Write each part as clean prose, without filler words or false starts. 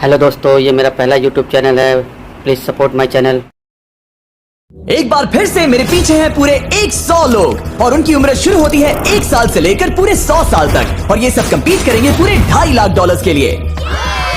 Hello दोस्तों, ये मेरा पहला यूट्यूब चैनल है। Please support my channel. एक बार फिर से मेरे पीछे हैं पूरे 100 लोग और उनकी उम्र शुरू होती है 1 साल से लेकर पूरे 100 साल तक और ये सब कंपीट करेंगे पूरे $2.5 लाख के लिए।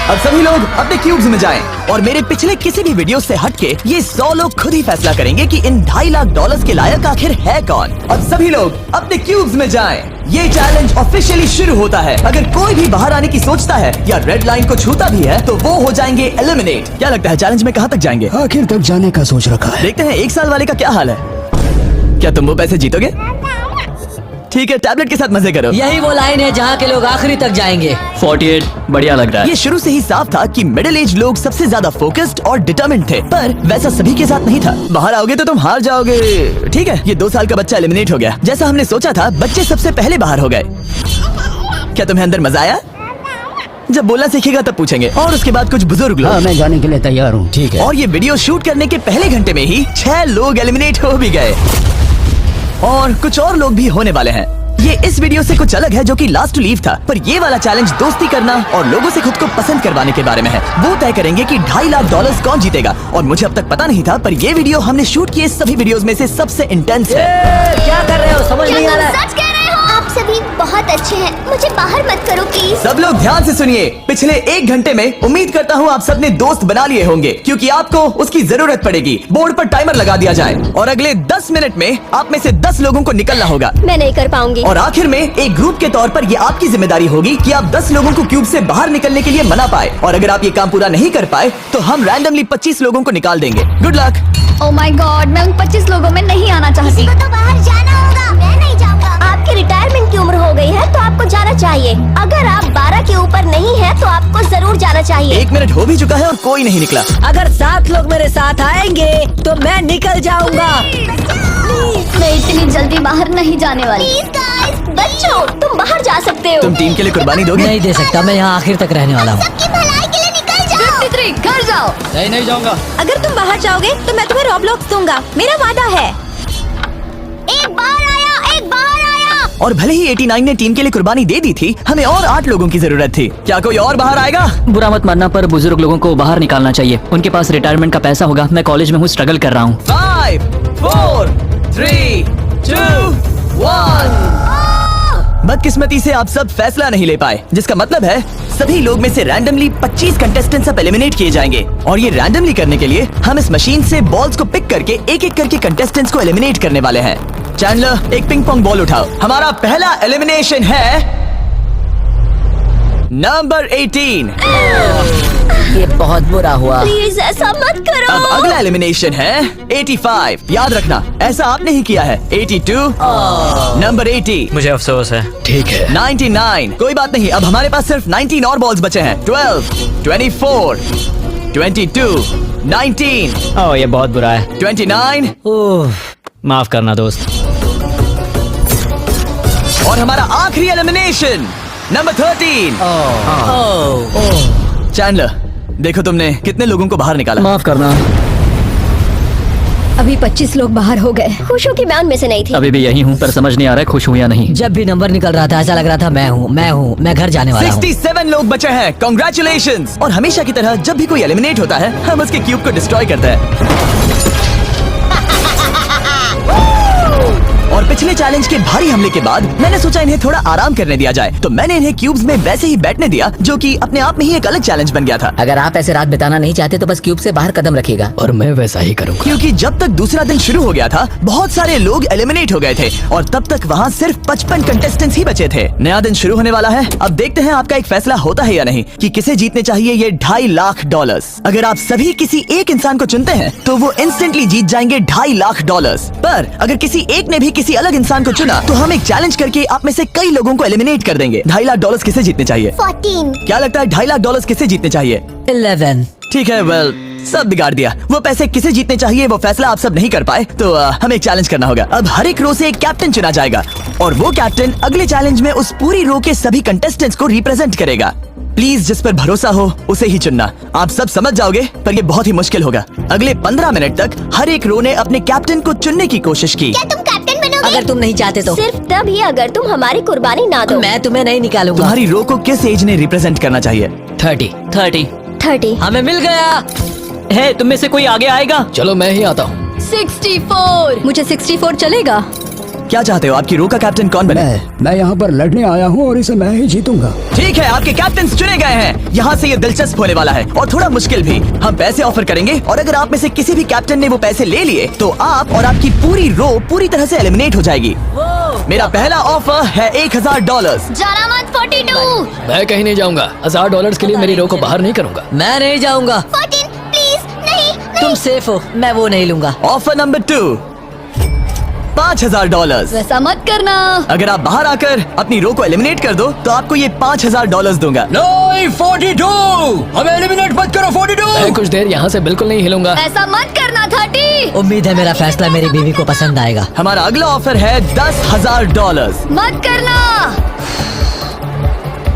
अब सभी लोग अपने क्यूब्स में जाएं और मेरे पिछले किसी भी वीडियो से हटके ये 100 लोग खुद ही फैसला करेंगे कि इन $2.5 लाख के लायक आखिर है कौन। अब सभी लोग अपने क्यूब्स में जाएं। ये चैलेंज ऑफिशियली शुरू होता है। अगर कोई भी बाहर आने की सोचता है या रेड लाइन को छूता भी है तो वो हो जाएंगे एलिमिनेट। क्या लगता है चैलेंज में कहाँ तक जाएंगे? आखिर तक जाने का सोच रखा है। देखते हैं 1 साल वाले का क्या हाल है। क्या तुम वो पैसे जीतोगे? ठीक है, टैबलेट के साथ मजे करो। यही वो लाइन है जहाँ के लोग आखिरी तक जाएंगे। 48 बढ़िया लग रहा है। ये शुरू से ही साफ था कि मिडिल एज लोग सबसे ज्यादा फोकस्ड और डिटरमिन्ड थे, पर वैसा सभी के साथ नहीं था। बाहर आओगे तो तुम हार जाओगे। ठीक है, ये 2 साल का बच्चा एलिमिनेट हो गया। जैसा हमने सोचा था, बच्चे सबसे पहले बाहर हो गए। क्या तुम्हें अंदर मजा आया? जब बोलना सीखेगा तब पूछेंगे। और उसके बाद कुछ बुजुर्ग लोग। हाँ, मैं जाने के लिए तैयार हूँ। ठीक है। और ये वीडियो शूट करने के पहले घंटे में ही 6 लोग एलिमिनेट हो भी गए और कुछ और लोग भी होने वाले हैं। ये इस वीडियो से कुछ अलग है जो कि लास्ट टू लीव था, पर ये वाला चैलेंज दोस्ती करना और लोगों से खुद को पसंद करवाने के बारे में है। वो तय करेंगे कि $2.5 लाख कौन जीतेगा और मुझे अब तक पता नहीं था, पर ये वीडियो हमने शूट किए सभी वीडियोस में से सबसे इंटेंस है। क्या कर रहे हो? समझ नहीं आ रहा है। सच कह रहे हो? आप सभी बहुत अच्छे हैं। मुझे बाहर मत करो प्लीज। सब लोग ध्यान से सुनिए। पिछले 1 घंटे में उम्मीद करता हूँ आप सबने दोस्त बना लिए होंगे, क्योंकि आपको उसकी जरूरत पड़ेगी। बोर्ड पर टाइमर लगा दिया जाए और अगले 10 मिनट में आप में से 10 लोगों को निकलना होगा। मैं नहीं कर पाऊंगी। और आखिर में एक ग्रुप के तौर पर ये आपकी जिम्मेदारी होगी कि आप 10 लोगों को क्यूब से बाहर निकलने के लिए मना पाए। और अगर आप ये काम पूरा नहीं कर पाए तो हम रैंडमली 25 लोगों को निकाल देंगे। Good luck. Oh my God, मैं उन 25 लोगों में नहीं आना चाहती। किसी को तो बाहर जाना होगा। मैं नहीं जाऊंगा। आपकी रिटायरमेंट की उम्र हो गई है तो आपको जाना चाहिए। अगर आप 12 के ऊपर नहीं है तो आपको जरूर जाना चाहिए। 1 मिनट हो भी चुका है और कोई नहीं निकला। अगर 7 लोग मेरे साथ आएंगे तो मैं निकल जाऊंगा। मैं इतनी जल्दी बाहर नहीं जाने वाली। प्लीज गाइस, बच्चों तुम बाहर जा सकते हो। तुम टीम के लिए कुर्बानी दोगे? नहीं दे सकता, मैं यहाँ आखिर तक रहने वाला हूँ। सबकी भलाई के लिए निकल जाओ। 53 घर जाओ। नहीं जाऊंगा। अगर तुम बाहर जाओगे तो मैं तुम्हें रॉबलॉक्स दूंगा, मेरा वादा है। एक बार आया, एक बार आया। और भले ही 89 ने टीम के लिए कुर्बानी दे दी थी, हमें और 8 लोगों की जरूरत थी। क्या कोई और बाहर आएगा? बुरा मत मानना, पर बुजुर्ग लोगों को बाहर निकालना चाहिए। उनके पास रिटायरमेंट का पैसा होगा। मैं कॉलेज में हूँ, स्ट्रगल कर रहा हूँ। 5 4 3 2 1। बदकिस्मती से आप सब फैसला नहीं ले पाए, जिसका मतलब है सभी लोग में से रैंडमली 25 कंटेस्टेंट्स अब एलिमिनेट किए जाएंगे। और ये रैंडमली करने के लिए हम इस मशीन से बॉल्स को पिक करके एक एक करके कंटेस्टेंट्स को एलिमिनेट करने वाले हैं। चैंडलर, एक पिंग पोंग बॉल उठाओ। हमारा पहला एलिमिनेशन है नंबर 18। ये बहुत बुरा हुआ। प्लीज ऐसा मत करो। अब अगला एलिमिनेशन है 85। याद रखना, ऐसा आपने ही किया है। 82। नंबर 80। मुझे अफसोस है। ठीक है। 99। कोई बात नहीं, अब हमारे पास सिर्फ 19 और बॉल्स बचे हैं। 12 24 22 19 ओह, ये बहुत बुरा है। 29 ओह, माफ करना दोस्त। और हमारा आखिरी एलिमिनेशन नंबर 13। चैंडलर, देखो तुमने कितने लोगों को बाहर निकाला। माफ करना। अभी 25 लोग बाहर हो गए। खुश हूँ कि मैं उनमें से नहीं थी। अभी भी यही हूँ, पर समझ नहीं आ रहा है खुश हूँ या नहीं। जब भी नंबर निकल रहा था ऐसा लग रहा था मैं घर जाने वाला हूँ। 67 लोग बचे हैं। कांग्रेचुलेशंस। और हमेशा की तरह जब भी कोई एलिमिनेट होता है, हम उसके क्यूब को डिस्ट्रॉय करते हैं। और पिछले चैलेंज के भारी हमले के बाद मैंने सोचा इन्हें थोड़ा आराम करने दिया जाए, तो मैंने इन्हें क्यूब्स में वैसे ही बैठने दिया, जो कि अपने आप में ही एक अलग चैलेंज बन गया था। अगर आप ऐसे रात बिताना नहीं चाहते तो बस क्यूब से बाहर कदम रखिएगा। और मैं वैसा ही करूँगा। क्योंकि जब तक दूसरा दिन शुरू हो गया था, बहुत सारे लोग एलिमिनेट हो गए थे और तब तक वहाँ सिर्फ 55 कंटेस्टेंट्स ही बचे थे। नया दिन शुरू होने वाला है। अब देखते हैं आपका एक फैसला होता है या नहीं कि किसे जीतने चाहिए ये $2.5 लाख। अगर आप सभी किसी एक इंसान को चुनते हैं तो वो इंस्टेंटली जीत जाएंगे $2.5 लाख। पर अगर किसी एक ने भी किसी अलग इंसान को चुना तो हम एक चैलेंज करके आप में से कई लोगों को एलिमिनेट कर देंगे। $2.5 लाख किसे जीतने चाहिए? 14। क्या लगता है $2.5 लाख किसे जीतने चाहिए? 11। ठीक है, वेल सब बिगाड़ दिया। वो पैसे किसे जीतने चाहिए वो फैसला आप सब नहीं कर पाए, तो हमें एक चैलेंज करना होगा। अब हर एक रो से एक कैप्टन चुना जाएगा और वो कैप्टन अगले चैलेंज में उस पूरी रो के सभी कंटेस्टेंट्स को रिप्रेजेंट करेगा। प्लीज जिस पर भरोसा हो उसे ही चुनना। आप सब समझ जाओगे, पर ये बहुत ही मुश्किल होगा। अगले 15 मिनट तक हर एक रो ने अपने कैप्टन को चुनने की कोशिश की। क्या तुम कैप्टन बनोगे? अगर तुम नहीं चाहते तो सिर्फ तभी अगर तुम हमारी कुर्बानी ना दो। मैं तुम्हें नहीं निकालूंगा। तुम्हारी रो को किस एज ने रिप्रेजेंट करना चाहिए? 30। 30। हमें मिल गया। है तुम में से कोई आगे आएगा? चलो मैं ही आता हूँ। 64। मुझे 64 चलेगा। क्या चाहते हो, आपकी रो का कैप्टन कौन बने? मैं यहाँ पर लड़ने आया हूँ और इसे मैं ही जीतूंगा। ठीक है, आपके कैप्टन चुने गए हैं। यहाँ से ये दिलचस्प होने वाला है और थोड़ा मुश्किल भी। हम पैसे ऑफर करेंगे और अगर आप में से किसी भी कैप्टन ने वो पैसे ले लिए तो आप और आपकी पूरी रो पूरी तरह से एलिमिनेट हो जाएगी। मेरा पहला ऑफर है $1000। जाना मत 42। मैं कहीं नहीं जाऊंगा। $1000 के लिए मेरी रो को बाहर नहीं करूंगा। मैं नहीं जाऊंगा। 14 प्लीज नहीं। तुम सेफ हो, मैं वो नहीं लूंगा। Offer number 2, $5000। वैसा मत करना। अगर आप बाहर आकर अपनी रो को एलिमिनेट कर दो तो आपको ये $5000 दूंगा। नहीं 42, हमें एलिमिनेट मत करो 42। मैं कुछ देर यहाँ से बिल्कुल नहीं हिलूंगा। ऐसा मत करना 30। उम्मीद है मेरा फैसला मेरी बीवी को पसंद आएगा। हमारा अगला ऑफर है $10,000। मत करना।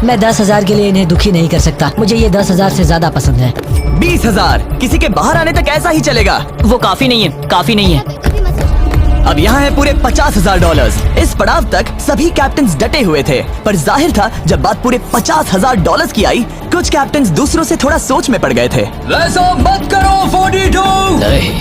मैं 10,000 के लिए इन्हें दुखी नहीं कर सकता। मुझे ये 10,000 से ज्यादा पसंद है। 20,000। किसी के बाहर आने तक ऐसा ही चलेगा। वो काफी नहीं है, काफी नहीं है। अब यहाँ है पूरे $50,000। इस पड़ाव तक सभी कैप्टन्स डटे हुए थे, पर जाहिर था जब बात पूरे $50,000 की आई, कुछ कैप्टन्स दूसरों से थोड़ा सोच में पड़ गए थे। वैसा मत करो 42। नहीं।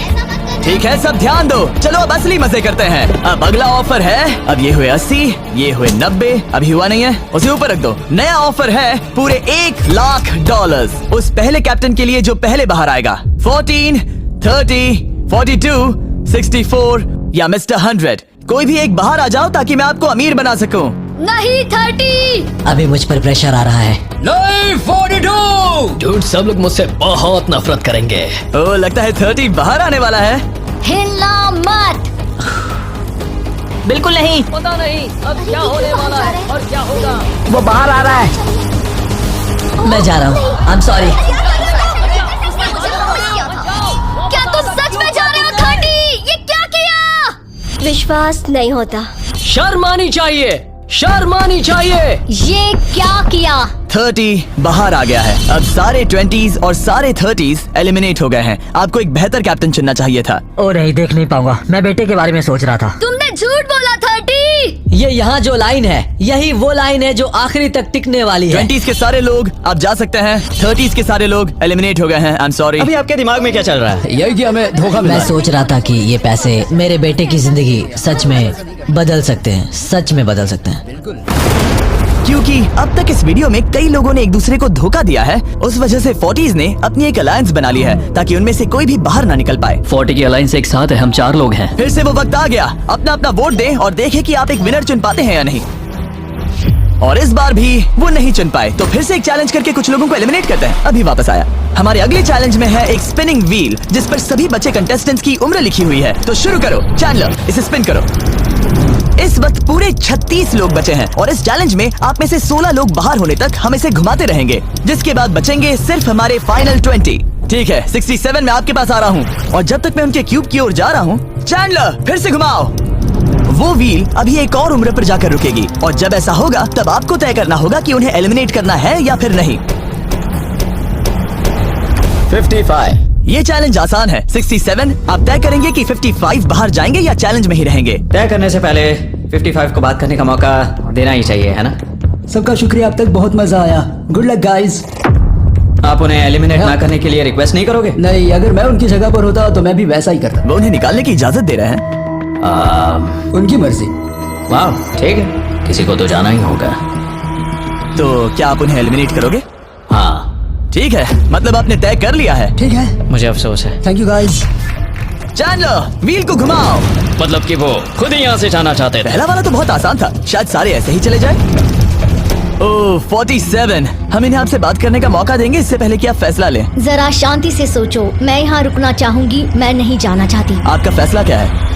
ठीक है, सब ध्यान दो। चलो अब असली मजे करते हैं। अब अगला ऑफर है, अब ये हुए 80, ये हुए 90, अभी हुआ नहीं है, उसे ऊपर रख दो। नया ऑफर है पूरे $1,00,000 उस पहले कैप्टन के लिए जो पहले बाहर आएगा। 14, 30, 42, 64 या मिस्टर 100। कोई भी एक बाहर आ जाओ ताकि मैं आपको अमीर बना सकूं। नहीं 30। अभी मुझ पर प्रेशर आ रहा है। नहीं 42। झूठ, सब लोग मुझसे बहुत नफरत करेंगे। ओ, लगता है 30 बाहर आने वाला है। हिलना मत। बिल्कुल नहीं। पता नहीं अब क्या होने वाला है और क्या होगा। वो बाहर आ रहा है। मैं जा रहा हूँ। I am sorry. क्या तुम सच में जा रहे हो 30? ये क्या किया? विश्वास नहीं होता। शर्म आनी चाहिए, शर्म आनी चाहिए। ये क्या किया? 30 बाहर आ गया है। अब सारे 20s और सारे 30s एलिमिनेट हो गए हैं। आपको एक बेहतर कैप्टन चुनना चाहिए था। ओ नहीं, देख नहीं पाऊंगा। मैं बेटे के बारे में सोच रहा था। तुमने झूठ बोला 30। ये यहाँ जो लाइन है, यही वो लाइन है जो आखिरी तक टिकने वाली है। 20s के सारे लोग आप जा सकते हैं, 30s के सारे लोग एलिमिनेट हो गए हैं। I am sorry. अभी आपके दिमाग में क्या चल रहा है? यही कि हमें धोखा मिला मैं है। सोच रहा था कि ये पैसे मेरे बेटे की जिंदगी सच में बदल सकते हैं, सच में बदल सकते हैं। क्योंकि अब तक इस वीडियो में कई लोगों ने एक दूसरे को धोखा दिया है, उस वजह से 40s ने अपनी एक अलायंस बना ली है ताकि उनमें से कोई भी बाहर ना निकल पाए। 40 की अलायंस एक साथ है, हम 4 लोग हैं। फिर से वो वक्त आ गया, अपना अपना वोट दें और देखें कि आप एक विनर चुन पाते हैं या नहीं। और इस बार भी वो नहीं चुन पाए, तो फिर से एक चैलेंज करके कुछ लोगों को एलिमिनेट करते हैं। अभी वापस आया। हमारे अगले चैलेंज में है एक स्पिनिंग व्हील जिस पर सभी बचे कंटेस्टेंट्स की उम्र लिखी हुई है। तो शुरू करो चैंडलर, इसे स्पिन करो। इस वक्त पूरे 36 लोग बचे हैं और इस चैलेंज में आप में से 16 लोग बाहर होने तक हम इसे घुमाते रहेंगे, जिसके बाद बचेंगे सिर्फ हमारे फाइनल 20। ठीक है, 67 में आपके पास आ रहा हूँ और जब तक मैं उनके क्यूब की ओर जा रहा हूँ, चैंडलर फिर से घुमाओ। वो व्हील अभी एक और उम्र पर जाकर रुकेगी और जब ऐसा होगा तब आपको तय करना होगा कि उन्हें एलिमिनेट करना है या फिर नहीं। 55। ये चैलेंज आसान है। 67 आप तय करेंगे कि 55 बाहर जाएंगे या चैलेंज में ही रहेंगे। तय करने से पहले 55 को बात करने का मौका देना ही चाहिए, है ना? सबका शुक्रिया, अब तक बहुत मजा आया। Good luck guys. आप उन्हें एलिमिनेट ना करने के लिए रिक्वेस्ट नहीं करोगे? नहीं, अगर मैं उनकी जगह पर होता तो मैं भी वैसा ही करता। वो उन्हें निकालने की इजाजत दे रहे हैं। उनकी मर्जी। वाह, ठीक है, किसी को तो जाना ही होगा। तो क्या आप उन्हें एलिमिनेट करोगे? हाँ, ठीक है, मतलब आपने तय कर लिया है। ठीक है, मुझे अफसोस है। Thank you guys. Chandler wheel को घुमाओ। मतलब कि वो खुद ही यहाँ से जाना चाहते थे। पहला वाला तो बहुत आसान था, शायद सारे ऐसे ही चले जाए। ओह 47, हम इन्हें आपसे बात करने का मौका देंगे इससे पहले कि आप फैसला लें। जरा शांति से सोचो। मैं यहाँ रुकना चाहूंगी, मैं नहीं जाना चाहती। आपका फैसला क्या है?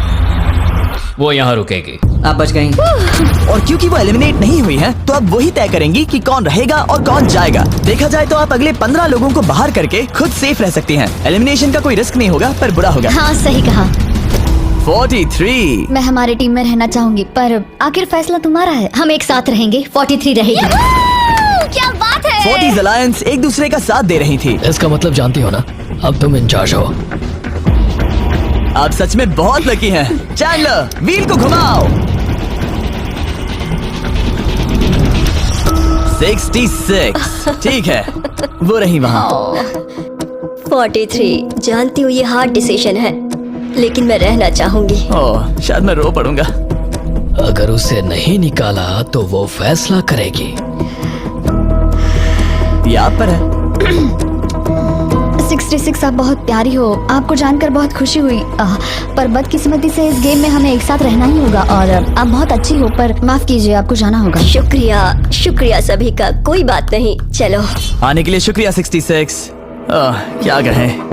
वो यहाँ रुकेगी। आप बच गई। और क्योंकि वो एलिमिनेट नहीं हुई है तो अब वही तय करेंगी कि कौन रहेगा और कौन जाएगा। देखा जाए तो आप अगले 15 लोगों को बाहर करके खुद सेफ रह सकती हैं। एलिमिनेशन का कोई रिस्क नहीं होगा, पर बुरा होगा। हाँ सही कहा। 43। मैं हमारी टीम में रहना चाहूंगी, पर आखिर फैसला तुम्हारा है। हम एक साथ रहेंगे। 43 रहेगी। क्या बात है। 40s अलायंस एक दूसरे का साथ दे रही थी। इसका मतलब जानती हो ना, अब तुम इंचार्ज हो। आप सच में बहुत लकी हैं। चैंडलर व्हील को घुमाओ। 66 ठीक है, वो रही वहाँ। 43 जानती हूँ ये हार्ड डिसीजन है, लेकिन मैं रहना चाहूंगी। ओह, शायद मैं रो पड़ूंगा। अगर उसे नहीं निकाला तो वो फैसला करेगी। ये आप पर है। 66 आप बहुत प्यारी हो, आपको जानकर बहुत खुशी हुई। पर बदकिस्मती से इस गेम में हमें एक साथ रहना ही होगा। और आप बहुत अच्छी हो, पर माफ कीजिए, आपको जाना होगा। शुक्रिया, शुक्रिया सभी का, कोई बात नहीं, चलो। आने के लिए शुक्रिया 66। क्या कहें।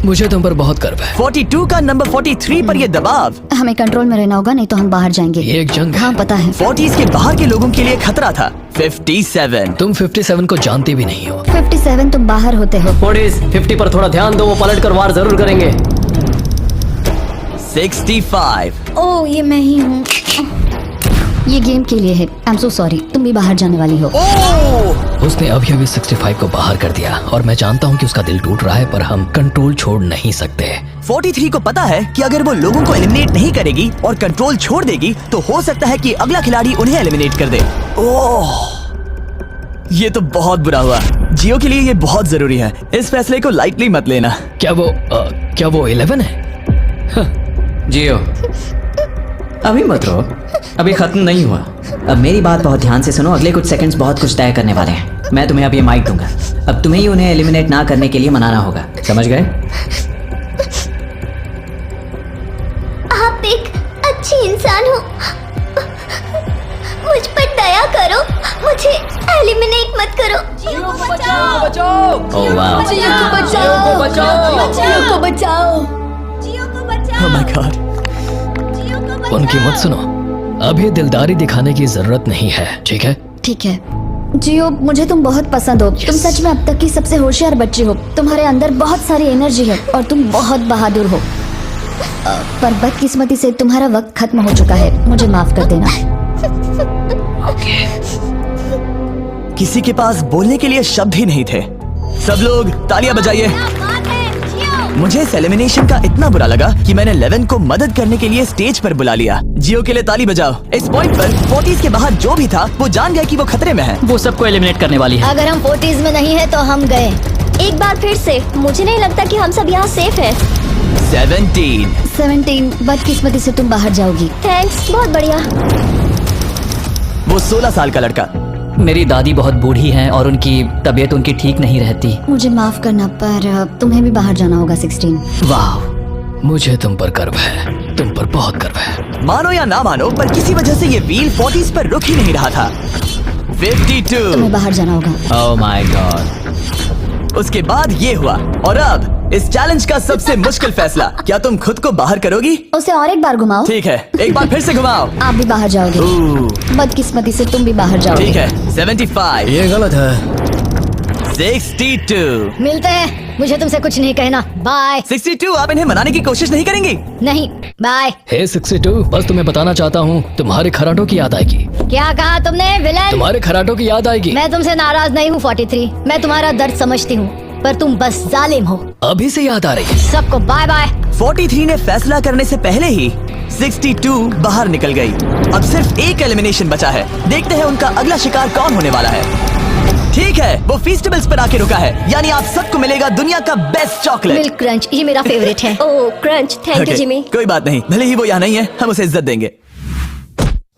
मुझे तुम पर बहुत गर्व है। 42 का नंबर 43 पर ये दबाव। हमें कंट्रोल में रहना होगा, नहीं तो हम बाहर जाएंगे। ये एक जंग है। हाँ पता है। 40s के बाहर के लोगों के लिए खतरा था। 57। तुम 57 को जानती भी नहीं हो। 57 तुम बाहर होते हो। 50 पर थोड़ा ध्यान दो, वो पलट कर वार जरूर करेंगे। 65। ओह ये मैं ही हूँ। ये गेम के लिए है। आई एम सो सॉरी, तुम भी बाहर जाने वाली हो। उसने अभी अभी 65 को बाहर कर दिया और मैं जानता हूँ कि उसका दिल टूट रहा है, पर हम कंट्रोल छोड़ नहीं सकते। 43 को पता है कि अगर वो लोगों को एलिमिनेट नहीं करेगी और कंट्रोल छोड़ देगी तो हो सकता है कि अगला खिलाड़ी उन्हें एलिमिनेट कर दे। ओह, ये तो बहुत बुरा हुआ। जियो के लिए ये बहुत जरूरी है, इस फैसले को लाइटली मत लेना। क्या वो 11 है? जियो अभी मत रो, अभी खत्म नहीं हुआ। अब मेरी बात बहुत ध्यान से सुनो, अगले कुछ सेकंड्स बहुत कुछ तय करने वाले हैं। मैं तुम्हें अब ये माइक दूंगा, अब तुम्हें ही उन्हें एलिमिनेट ना करने के लिए मनाना होगा, समझ गए? आप एक अच्छी इंसान हो, मुझ पर दया करो, मुझे एलिमिनेट मत करो। जियो को बचाओ, ओह वाह, जियो को बचाओ, जियो को बचाओ, जियो को बचाओ। Oh my God। उनकी मत सुनो, अभी दिलदारी दिखाने की जरूरत नहीं है, ठीक है? ठीक है जियो, मुझे तुम बहुत पसंद हो। तुम सच में अब तक की सबसे होशियार बच्ची हो। तुम्हारे अंदर बहुत सारी एनर्जी है और तुम बहुत बहादुर हो। पर बदकिस्मती से तुम्हारा वक्त खत्म हो चुका है, मुझे माफ कर देना। किसी के पास बोलने के लिए शब्द ही नहीं थे। सब लोग तालियां बजाइए। मुझे इस एलिमिनेशन का इतना बुरा लगा कि मैंने 11 को मदद करने के लिए स्टेज पर बुला लिया। जियो के लिए ताली बजाओ। इस पॉइंट पर 40s के बाहर जो भी था वो जान गया कि वो खतरे में है। वो सबको एलिमिनेट करने वाली है। अगर हम 40s में नहीं है तो हम गए। एक बार फिर से, मुझे नहीं लगता कि हम सब यहाँ सेफ हैं। 17। बदकिस्मती से तुम बाहर जाओगी। थैंक्स, बहुत बढ़िया। वो 16 साल का लड़का। मेरी दादी बहुत बूढ़ी हैं और उनकी तबीयत उनकी ठीक नहीं रहती। मुझे माफ करना, पर तुम्हें भी बाहर जाना होगा। 16। वाह, मुझे तुम पर गर्व है, तुम पर बहुत गर्व है। मानो या ना मानो, पर किसी वजह से ये व्हील 40s पर रुक ही नहीं रहा था। 52। तुम्हें बाहर जाना होगा। ओह माय गॉड। उसके बाद ये हुआ और अब इस चैलेंज का सबसे मुश्किल फैसला। क्या तुम खुद को बाहर करोगी? उसे और एक बार घुमाओ। ठीक है, एक बार फिर से घुमाओ। आप भी बाहर जाओगे। बदकिस्मती से तुम भी बाहर जाओगे। ठीक है। 75। ये गलत है। 62। मिलते हैं, मुझे तुमसे कुछ नहीं कहना, बाय। 62। आप इन्हें मनाने की कोशिश नहीं करेंगी? नहीं, बाय। हे 62, बस तुम्हें बताना चाहता हूँ, तुम्हारे खराटों की याद आएगी। क्या कहा तुमने विलन? तुम्हारे खराटों की याद आएगी। मैं तुमसे नाराज नहीं हूँ 43, मैं तुम्हारा दर्द समझती हूँ, पर तुम बस जालिम हो। अभी से याद आ रही है। सबको बाय बाय। 43 ने फैसला करने से पहले ही 62 बाहर निकल गई। अब सिर्फ एक एलिमिनेशन बचा है। देखते हैं उनका अगला शिकार कौन होने वाला है। ठीक है, वो फीस्टेबल्स पर आके रुका है, यानी आप सबको मिलेगा दुनिया का बेस्ट चॉकलेट। मिल्क क्रंच, ये मेरा फेवरेट है। Oh crunch, thank you Okay, Jimmy. कोई बात नहीं, भले ही वो यहाँ नहीं है, हम उसे इज्जत देंगे।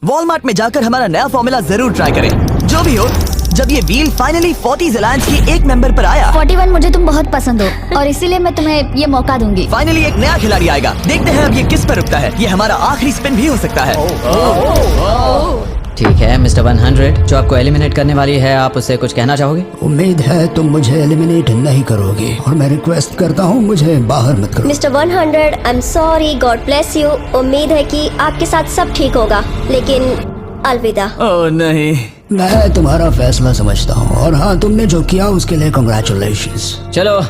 वॉलमार्ट में जाकर हमारा नया फॉर्मूला जरूर ट्राई करें। जो भी हो, जब ये व्हील फाइनली 40s अलायंस के एक मेंबर पर आया। 41 मुझे तुम बहुत पसंद हो और इसीलिए मैं तुम्हें ये मौका दूंगी। फाइनली एक नया खिलाड़ी आएगा। देखते हैं अब ये किस पर रुकता है। ये हमारा आखिरी स्पिन भी हो सकता है। ठीक है मिस्टर 100, जो आपको एलिमिनेट करने वाली है, आप उससे कुछ कहना चाहोगे? उम्मीद है तुम मुझे एलिमिनेट नहीं करोगे और मैं रिक्वेस्ट करता हूँ मुझे बाहर मत करो। Mister 100, I am sorry, God bless you. उम्मीद है कि आपके साथ सब ठीक होगा, लेकिन अलविदा। ओह नहीं। मैं तुम्हारा फैसला समझता हूँ और हाँ, तुमने जो किया उसके लिए कांग्रेचुलेशंस। चलो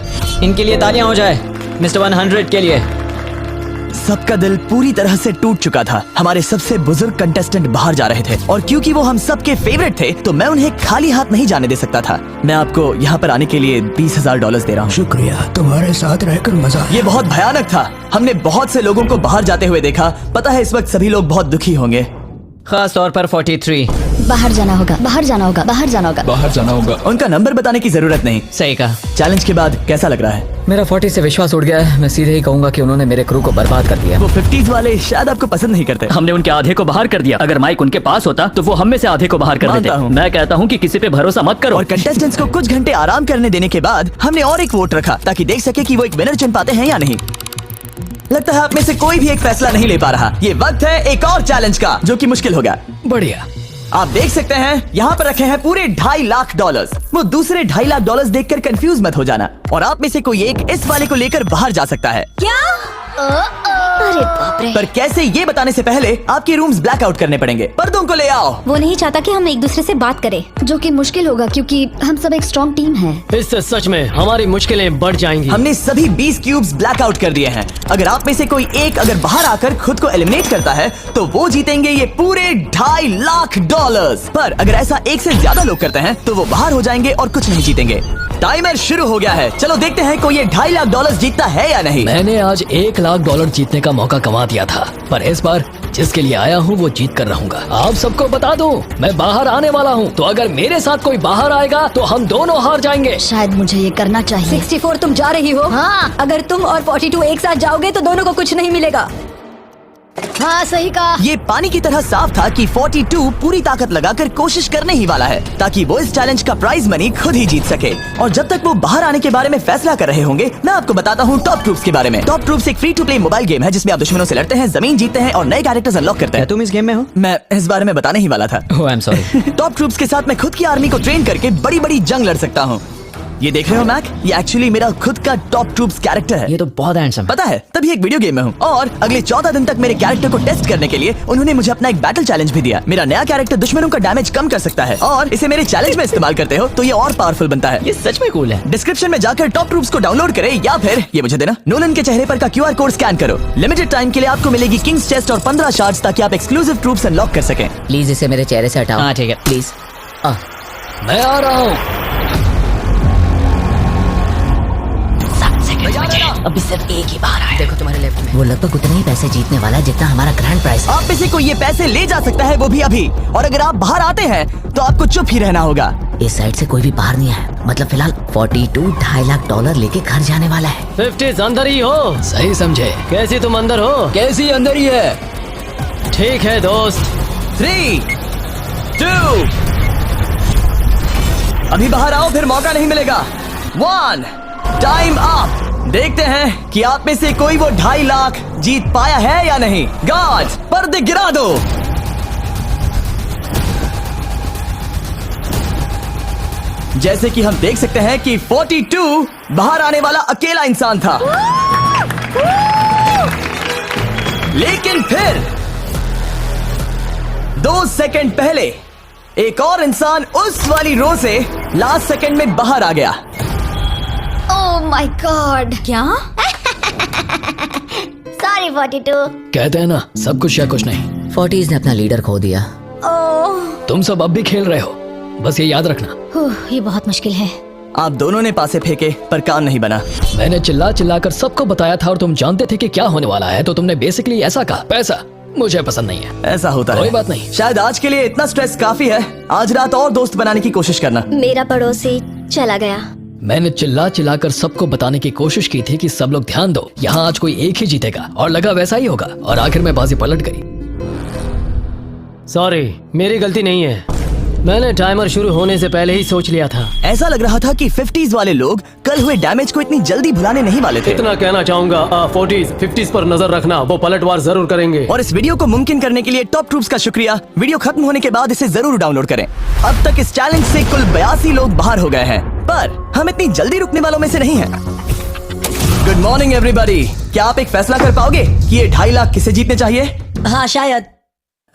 इनके लिए तालियां हो जाए, मिस्टर 100 के लिए। सबका दिल पूरी तरह से टूट चुका था। हमारे सबसे बुजुर्ग कंटेस्टेंट बाहर जा रहे थे और क्योंकि वो हम सबके फेवरेट थे तो मैं उन्हें खाली हाथ नहीं जाने दे सकता था। मैं आपको यहाँ पर आने के लिए $20,000 दे रहा हूँ। शुक्रिया, तुम्हारे साथ रहकर मजा। ये बहुत भयानक था। हमने बहुत से लोगों को बाहर जाते हुए देखा। पता है इस वक्त सभी लोग बहुत दुखी होंगे। खास तौर पर 43। बाहर जाना होगा, बाहर जाना होगा, बाहर जाना होगा। बाहर जाना होगा। उनका नंबर बताने की जरूरत नहीं। सही कहा। चैलेंज के बाद कैसा लग रहा है? मेरा 40 से विश्वास उड़ गया है। मैं सीधे ही कहूंगा कि उन्होंने मेरे क्रू को बर्बाद कर दिया। वो 50s वाले शायद आपको पसंद नहीं करते। हमने उनके आधे को बाहर कर दिया। अगर माइक उनके पास होता तो वो हम में से आधे को बाहर कर मानता देते। हूँ। मैं कहता हूँ कि किसी पे भरोसा मत करो। और कंटेस्टेंट्स को कुछ घंटे आराम करने देने के बाद हमने और एक वोट रखा ताकि देख सके कि वो एक विनर चुन पाते हैं या नहीं। लगता है आप में से कोई भी एक फैसला नहीं ले पा रहा। ये वक्त है एक और चैलेंज का, जो कि मुश्किल होगा। बढ़िया। आप देख सकते हैं यहाँ पर रखे हैं पूरे $2.5 लाख। वो दूसरे $2.5 लाख देखकर कंफ्यूज मत हो जाना। और आप में से कोई एक इस वाले को लेकर बाहर जा सकता है। क्या? अरे बाप रे। पर कैसे, ये बताने से पहले आपके रूम्स ब्लैक आउट करने पड़ेंगे। पर्दों को ले आओ। वो नहीं चाहता कि हम एक दूसरे से बात करें। जो कि मुश्किल होगा क्योंकि हम सब एक स्ट्रॉन्ग टीम है। इससे सच में हमारी मुश्किलें बढ़ जाएंगी। हमने सभी 20 क्यूब्स ब्लैक आउट कर दिए हैं। अगर आप में से कोई एक अगर बाहर आकर खुद को एलिमिनेट करता है तो वो जीतेंगे ये पूरे $2.5 लाख। पर अगर ऐसा एक से ज्यादा लोग करते हैं तो वो बाहर हो जाएंगे और कुछ नहीं जीतेंगे। टाइमर शुरू हो गया है। चलो देखते हैं कोई ये $2.5 लाख जीतता है या नहीं। मैंने आज $1 लाख जीतने का मौका कमा दिया था, पर इस बार जिसके लिए आया हूँ वो जीत कर रहूंगा। आप सबको बता दूं, मैं बाहर आने वाला हूँ, तो अगर मेरे साथ कोई बाहर आएगा तो हम दोनों हार जाएंगे। शायद मुझे ये करना चाहिए। 64 तुम जा रही हो? हाँ। अगर तुम और 42 एक साथ जाओगे तो दोनों को कुछ नहीं मिलेगा। हाँ सही कहा। ये पानी की तरह साफ था कि 42 पूरी ताकत लगाकर कोशिश करने ही वाला है ताकि वो इस चैलेंज का प्राइज मनी खुद ही जीत सके। और जब तक वो बाहर आने के बारे में फैसला कर रहे होंगे, मैं आपको बताता हूँ टॉप ट्रूप्स के बारे में। टॉप ट्रूप्स एक free to play mobile game है जिसमें आप दुश्मनों से लड़ते हैं, जमीन जीतते हैं और नए कैरेक्टर्स अनलॉक करते हैं। तुम इस गेम में हो? मैं इस बारे में बताने ही वाला था। I am sorry. Top troops के साथ मैं खुद की आर्मी को ट्रेन करके बड़ी बड़ी जंग लड़ सकता हूँ। ये देख रहे हो मैक, ये एक्चुअली मेरा खुद का टॉप ट्रूप्स कैरेक्टर है। ये तो बहुत हैंडसम है। पता है, तभी एक वीडियो गेम में हूँ। और अगले 14 दिन तक मेरे कैरेक्टर को टेस्ट करने के लिए उन्होंने मुझे अपना एक बैटल चैलेंज भी दिया। मेरा नया कैरेक्टर दुश्मनों का डैमेज कम कर सकता है और इसे मेरे चैलेंज में इस्तेमाल करते हो तो ये और पावरफुल बनता है। ये सच में कूल है। डिस्क्रिप्शन में जाकर टॉप ट्रूप्स को डाउनलोड करें या फिर ये मुझे देना, नोलन के चेहरे पर का QR कोड स्कैन करो। लिमिटेड टाइम के लिए आपको मिलेगी किंग्स चेस्ट और 15 शार्ड्स ताकि आप एक्सक्लूसिव ट्रूप्स अनलॉक कर सकें। प्लीज इसे मेरे चेहरे से हटाओ। हाँ ठीक है। प्लीज। मैं आ रहा हूँ। अभी सिर्फ एक ही बाहर आया। देखो तुम्हारे लेफ्ट में। वो लगभग उतने ही पैसे जीतने वाला है जितना हमारा ग्रैंड प्राइस। आप में से कोई ये पैसे ले जा सकता है, वो भी अभी। और अगर आप बाहर आते हैं तो आपको चुप ही रहना होगा। इस साइड से कोई भी बाहर नहीं आया। मतलब फिलहाल 42 $2.5 लाख लेके घर जाने वाला है। 50 अंदर ही हो? सही समझे। कैसी तुम अंदर हो? कैसी अंदर ही है? ठीक है दोस्त। 3, 2, अभी बाहर आओ, फिर मौका नहीं मिलेगा। 1, टाइम अप। देखते हैं कि आप में से कोई वो $2.5 लाख जीत पाया है या नहीं। गार्ड्स, पर्दे गिरा दो। जैसे कि हम देख सकते हैं कि 42 बाहर आने वाला अकेला इंसान था, लेकिन फिर 2 सेकंड पहले एक और इंसान उस वाली रो से लास्ट सेकंड में बाहर आ गया। ओह माय गॉड। क्या? सॉरी 42। कहते हैं ना, सब कुछ या कुछ नहीं। 40s ने अपना लीडर खो दिया। ओह। तुम सब अब भी खेल रहे हो, बस ये याद रखना। ये बहुत मुश्किल है। आप दोनों ने पासे फेंके पर काम नहीं बना। मैंने चिल्ला चिल्ला कर सबको बताया था और तुम जानते थे कि क्या होने वाला है, तो तुमने बेसिकली ऐसा कहा, पैसा मुझे पसंद नहीं है। ऐसा होता है। कोई बात नहीं। शायद आज के लिए इतना स्ट्रेस काफी है। आज रात और दोस्त बनाने की कोशिश करना। मेरा पड़ोसी चला गया। मैंने चिल्ला चिल्ला कर सबको बताने की कोशिश की थी कि सब लोग ध्यान दो, यहाँ आज कोई एक ही जीतेगा, और लगा वैसा ही होगा। और आखिर में बाजी पलट गई। सॉरी, मेरी गलती नहीं है। मैंने टाइमर शुरू होने से पहले ही सोच लिया था। ऐसा लग रहा था कि 50s वाले लोग कल हुए डैमेज को इतनी जल्दी भुलाने नहीं वाले थे। इतना कहना चाहूंगा, 40s 50s पर नजर रखना, वो पलटवार जरूर करेंगे। और इस वीडियो को मुमकिन करने के लिए टॉप ट्रूप्स का शुक्रिया। वीडियो खत्म होने के बाद इसे जरूर डाउनलोड करें। अब तक इस चैलेंज से कुल 82 लोग बाहर हो गए हैं, पर हम इतनी जल्दी रुकने वालों में से नहीं हैं। Good morning everybody. क्या आप एक फैसला कर पाओगे कि ये 2.5 लाख किसे जीतने चाहिए? हाँ शायद।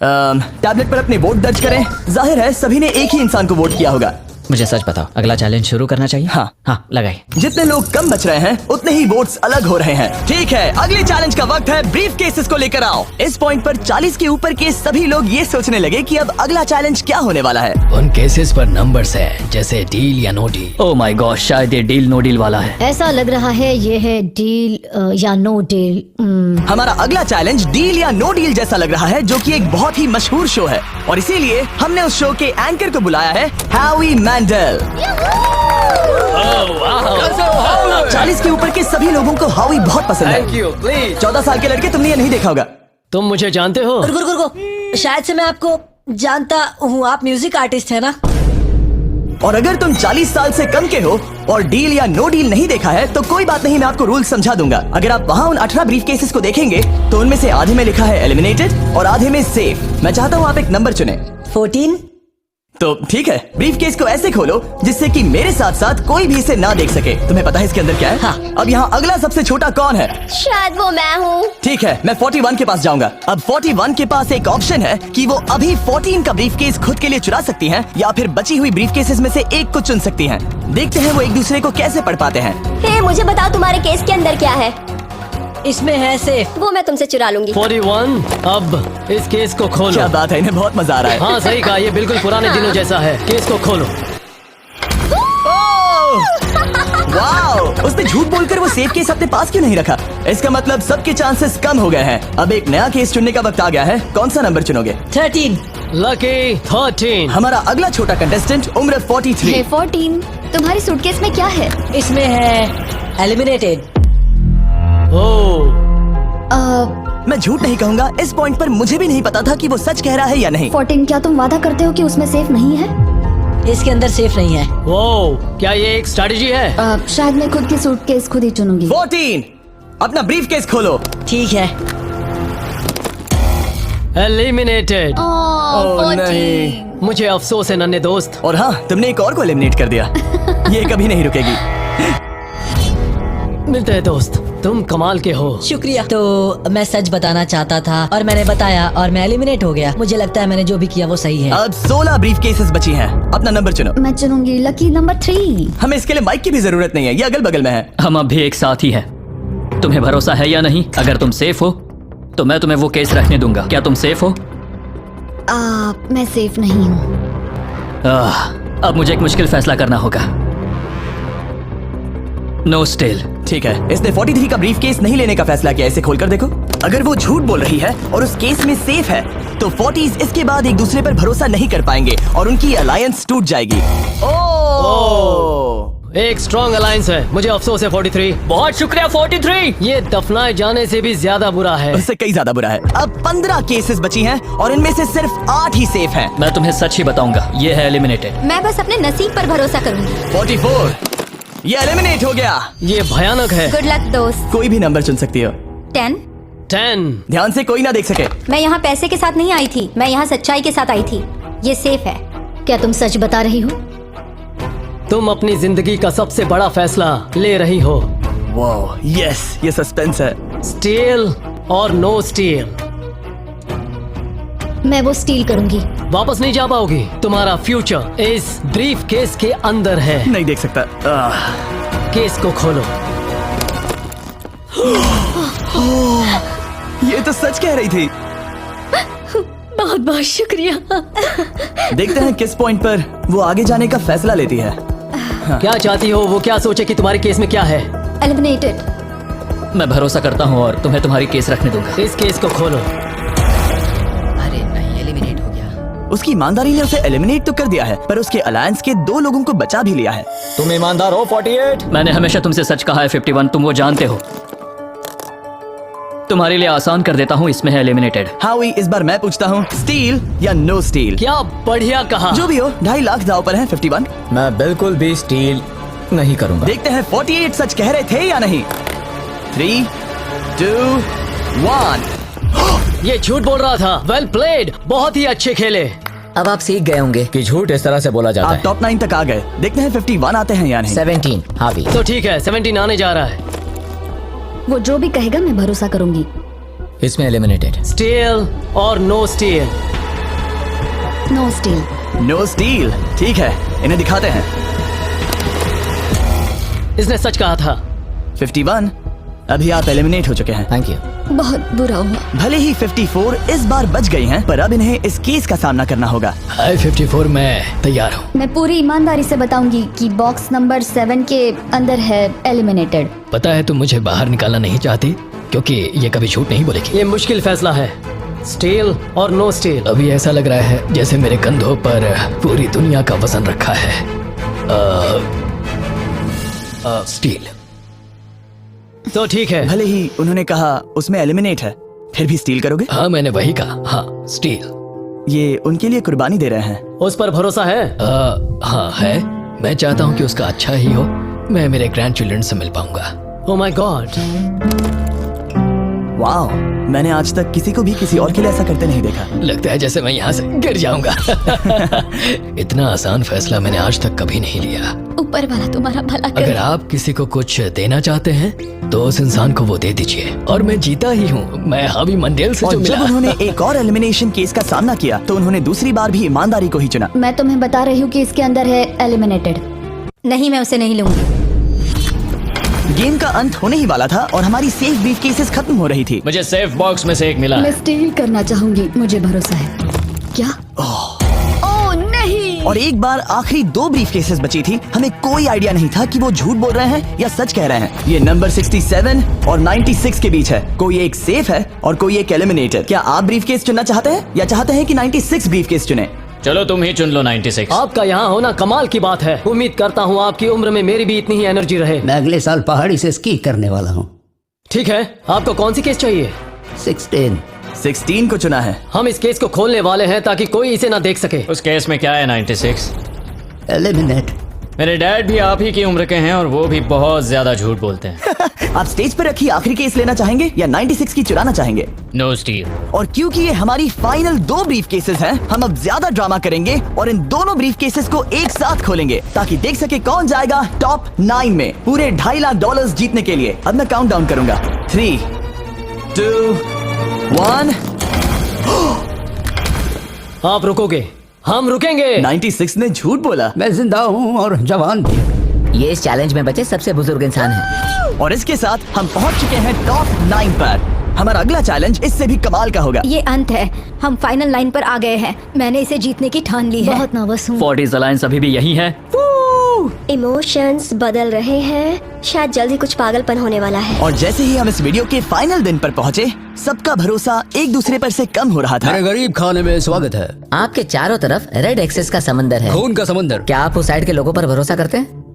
टैबलेट पर अपने वोट दर्ज करें। जाहिर है सभी ने एक ही इंसान को वोट किया होगा। मुझे सच बताओ, अगला चैलेंज शुरू करना चाहिए? हाँ। हाँ, लगाए। जितने लोग कम बच रहे हैं उतने ही वोट्स अलग हो रहे हैं। ठीक है, अगले चैलेंज का वक्त है। ब्रीफ केसेस को लेकर आओ। इस पॉइंट पर 40 के ऊपर के सभी लोग ये सोचने लगे कि अब अगला चैलेंज क्या होने वाला है। उन केसेस पर नंबर्स है, जैसे डील या no deal. Oh my god, शायद ये डील नो डील वाला है। ऐसा लग रहा है ये है डील या नो डील। हमारा अगला चैलेंज डील या नो डील जैसा लग रहा है, जो कि एक बहुत ही मशहूर शो है और इसीलिए हमने उस शो के एंकर को बुलाया है, हावी मैंडल। 40 के ऊपर के सभी लोगों को हावी बहुत पसंद है। 14 साल के लड़के, तुमने ये नहीं देखा होगा। तुम मुझे जानते हो? रुको, शायद से मैं आपको जानता हूँ। आप म्यूजिक आर्टिस्ट है ना? और अगर तुम 40 साल से कम के हो और डील या नो डील नहीं देखा है तो कोई बात नहीं, मैं आपको रूल समझा दूंगा। अगर आप वहाँ उन 18 ब्रीफ केसेस को देखेंगे तो उनमें से आधे में लिखा है एलिमिनेटेड और आधे में सेफ। मैं चाहता हूँ आप एक नंबर चुने। 14। तो ठीक है, ब्रीफ केस को ऐसे खोलो जिससे कि मेरे साथ साथ कोई भी इसे ना देख सके। तुम्हें पता है इसके अंदर क्या है? हाँ। अब यहाँ अगला सबसे छोटा कौन है? शायद वो मैं हूँ। ठीक है, मैं 41 के पास जाऊंगा। अब 41 के पास एक ऑप्शन है कि वो अभी 14 का ब्रीफ केस खुद के लिए चुरा सकती हैं या फिर बची हुई ब्रीफ केसेस में से एक को चुन सकती हैं। देखते हैं वो एक दूसरे को कैसे पढ़ पाते हैं। हे, मुझे बताओ तुम्हारे केस के अंदर क्या है? इसमें है सेफ। वो मैं तुमसे चुरा लूंगी। 41। अब इस केस को खोलो। क्या बात है, इन्हें बहुत मजा आ रहा है। हाँ सही कहा, ये बिल्कुल पुराने दिनों जैसा है। केस को खोलो। वाओ! उसने झूठ बोलकर वो सेफ केस अपने पास क्यों नहीं रखा? इसका मतलब सबके चांसेस कम हो गए हैं। अब एक नया केस चुनने का वक्त आ गया है। कौन सा नंबर चुनोगे? 13। लकी 13। हमारा अगला छोटा कंटेस्टेंट उम्र 43। हे 14, तुम्हारी सूटकेस में क्या है? इसमें है एलिमिनेटेड। मैं झूठ नहीं कहूँगा, इस पॉइंट पर मुझे भी नहीं पता था कि वो सच कह रहा है या नहीं। 14, क्या तुम वादा करते हो कि उसमें सेफ नहीं है? इसके अंदर सेफ नहीं है। वो क्या ये एक स्ट्रैटेजी है? शायद मैं खुद की सूटकेस खुद ही चुनूंगी। 14, अपना ब्रीफ केस खोलो। ठीक है। एलिमिनेटेड। ओह नहीं। मुझे अफसोस है नन्हे दोस्त। और हाँ, तुमने एक और को एलिमिनेट कर दिया। ये कभी नहीं रुकेगी। मिलते हैं दोस्त, तुम कमाल के हो। शुक्रिया। तो मैं सच बताना चाहता था और मैंने बताया और मैं एलिमिनेट हो गया। मुझे लगता है मैंने जो भी किया वो सही है। अब 16 ब्रीफ केसेस बची हैं। अपना नंबर चुनो। मैं चुनूंगी लकी नंबर 3। हमें इसके लिए माइक की भी जरूरत नहीं है, ये अगल बगल में है। हम अब भी एक साथ ही हैं। तुम्हें भरोसा है या नहीं? अगर तुम सेफ हो तो मैं तुम्हें वो केस रखने दूंगा। क्या तुम सेफ हो? मैं सेफ नहीं हूँ। अब मुझे एक मुश्किल फैसला करना होगा। No steal. ठीक है, इसने 43 का ब्रीफ केस नहीं लेने का फैसला किया। इसे खोलकर देखो। अगर वो झूठ बोल रही है और उस केस में सेफ है तो 40s इसके बाद एक दूसरे पर भरोसा नहीं कर पाएंगे और उनकी अलायंस टूट जाएगी। एक स्ट्रॉन्ग अलायंस है। मुझे अफसोस है 43। बहुत शुक्रिया 43। ये दफनाए जाने से भी ज्यादा बुरा है। उससे कई ज्यादा बुरा है। अब 15 केसेस बची हैं और इनमें से सिर्फ 8 ही सेफ हैं। मैं तुम्हें सच ही बताऊंगा, ये है एलिमिनेटेड। मैं बस अपने नसीब पर भरोसा करूंगी। 44, ये एलिमिनेट हो गया। ये भयानक है। गुड लक दोस्त। कोई भी नंबर चुन सकती हो। 10। 10। ध्यान से कोई ना देख सके। मैं यहाँ पैसे के साथ नहीं आई थी, मैं यहाँ सच्चाई के साथ आई थी। ये सेफ है। क्या तुम सच बता रही हो? तुम अपनी जिंदगी का सबसे बड़ा फैसला ले रही हो। वाह, यस, ये सस्पेंस है। स्टील और नो स्टील। मैं वो स्टील करूंगी। वापस नहीं जा पाओगी। तुम्हारा फ्यूचर इस ब्रीफ केस के अंदर है। नहीं देख सकता। केस को खोलो। ये तो सच कह रही थी। बहुत बहुत शुक्रिया। देखते हैं किस पॉइंट पर वो आगे जाने का फैसला लेती है। क्या चाहती हो? वो क्या सोचे कि तुम्हारे केस में क्या है? एलिमिनेटेड। मैं भरोसा करता हूँ और तुम्हें तुम्हारी केस रखने दूंगा। इस केस को खोलो। अरे नहीं, एलिमिनेट हो गया। उसकी ईमानदारी ने उसे एलिमिनेट तो कर दिया है, पर उसके अलायंस के 2 लोगों को बचा भी लिया है। तुम ईमानदार हो 48। मैंने हमेशा तुमसे सच कहा है 51, तुम वो जानते हो। तुम्हारे लिए आसान कर देता हूँ, इसमें है एलिमिनेटेड। हावी, इस बार मैं पूछता हूँ, स्टील या नो स्टील? क्या बढ़िया कहा। जो भी हो, 2.5 लाख दांव पर है 51। मैं बिल्कुल भी स्टील नहीं करूंगा। देखते हैं 48 सच कह रहे थे या नहीं। 3, 2, 1। ये झूठ बोल रहा था। वेल प्लेड, बहुत ही अच्छे खेले। अब आप सीख गए होंगे कि झूठ इस तरह से बोला जाता आप टॉप 9 तक आ गए। देखते हैं 51 आते हैं या नहीं। 17। हावी। तो ठीक है, 17 आने जा रहा है। वो जो भी कहेगा मैं भरोसा करूंगी। इसमें एलिमिनेटेड। स्टील और no steal. No steal. No steal. ठीक है, इन्हें दिखाते हैं। इसने सच कहा था। 51, अभी आप एलिमिनेट हो चुके हैं। Thank you. बहुत बुरा हुआ। भले ही 54 इस बार बच गई हैं, पर अब इन्हें इस केस का सामना करना होगा। हाय 54, मैं तैयार हूँ। मैं पूरी ईमानदारी से बताऊंगी कि बॉक्स नंबर 7 के अंदर है एलिमिनेटेड। पता है तुम मुझे बाहर निकालना नहीं चाहती क्योंकि ये कभी झूठ नहीं बोलेगी। ये मुश्किल फैसला है, स्टील और नो स्टील। अभी ऐसा लग रहा है जैसे मेरे कंधों पर पूरी दुनिया का वजन रखा है। स्टील। तो ठीक है। भले ही उन्होंने कहा उसमें एलिमिनेट है, फिर भी स्टील करोगे? हाँ मैंने वही कहा, हाँ स्टील। ये उनके लिए कुर्बानी दे रहे हैं। उस पर भरोसा है? हाँ है। मैं चाहता हूँ कि उसका अच्छा ही हो। मैं मेरे ग्रैंड चिल्ड्रन से मिल पाऊंगा। ओह माय गॉड। वाह, मैंने आज तक किसी को भी किसी और के लिए ऐसा करते नहीं देखा। लगता है जैसे मैं यहाँ से गिर जाऊंगा। इतना आसान फैसला मैंने आज तक कभी नहीं लिया। ऊपर वाला तुम्हारा भला करे। अगर आप किसी को कुछ देना चाहते हैं तो उस इंसान को वो दे दीजिए। और मैं जीता ही हूँ। मैं हावी मंडेल से और जो जब मिला। उन्होंने एक और एलिमिनेशन केस का सामना किया तो उन्होंने दूसरी बार भी ईमानदारी को ही चुना। मैं तुम्हें बता रही हूँ कि इसके अंदर है एलिमिनेटेड। नहीं, मैं उसे नहीं लूंगी। गेम का अंत होने ही वाला था और हमारी सेफ ब्रीफ केसेस खत्म हो रही थी। मुझे सेफ बॉक्स में से एक मिला मैं है। स्टील करना चाहूंगी, मुझे भरोसा है। क्या? ओह नहीं। और एक बार आखिरी 2 ब्रीफ केसेस बची थी। हमें कोई आइडिया नहीं था कि वो झूठ बोल रहे हैं या सच कह रहे हैं। ये नंबर 67 और 96 के बीच है। कोई एक सेफ है और कोई एक एलिमिनेटेड। क्या आप ब्रीफ केस चुनना चाहते हैं या चाहते हैं कि 96 ब्रीफ केस चुने? चलो तुम ही चुन लो 96। आपका यहाँ होना कमाल की बात है। उम्मीद करता हूँ आपकी उम्र में मेरी भी इतनी ही एनर्जी रहे। मैं अगले साल पहाड़ी से स्की करने वाला हूँ। ठीक है, आपको कौन सी केस चाहिए? 16 को चुना है। हम इस केस को खोलने वाले हैं ताकि कोई इसे ना देख सके। उस केस में क्या है 96? एलिमिनेट। मेरे डैड भी आप ही की उम्र के हैं और वो भी बहुत ज्यादा झूठ बोलते हैं। आप स्टेज पर रखी आखिरी केस लेना चाहेंगे या 96 की चुराना चाहेंगे? No steal. और क्योंकि ये हमारी फाइनल 2 ब्रीफ केसेस हैं, हम अब ज्यादा ड्रामा करेंगे और इन दोनों ब्रीफ केसेस को एक साथ खोलेंगे ताकि देख सके कौन जाएगा टॉप 9 में पूरे $2.5 लाख जीतने के लिए। अब मैं काउंट डाउन करूंगा। 3, 2, 1। आप रुकोगे, हम रुकेंगे। 96 ने झूठ बोला। मैं जिंदा हूँ और जवान भी। ये इस चैलेंज में बचे सबसे बुजुर्ग इंसान है। और इसके साथ हम पहुंच चुके हैं टॉप 9 पर। हमारा अगला चैलेंज इससे भी कमाल का होगा। ये अंत है, हम फाइनल लाइन पर आ गए हैं। मैंने इसे जीतने की ठान ली है। बहुत नर्वस हूँ। 40s अलायंस अभी भी यही है। इमोशंस बदल रहे हैं, शायद जल्द ही कुछ पागलपन होने वाला है। और जैसे ही हम इस वीडियो के फाइनल दिन पर पहुंचे, सबका भरोसा एक दूसरे पर से कम हो रहा था। मेरे गरीब खाने में स्वागत है। आपके चारों तरफ रेड एक्सेस का समंदर है। खून का समंदर। क्या आप उस साइड के लोगों पर भरोसा करते हैं?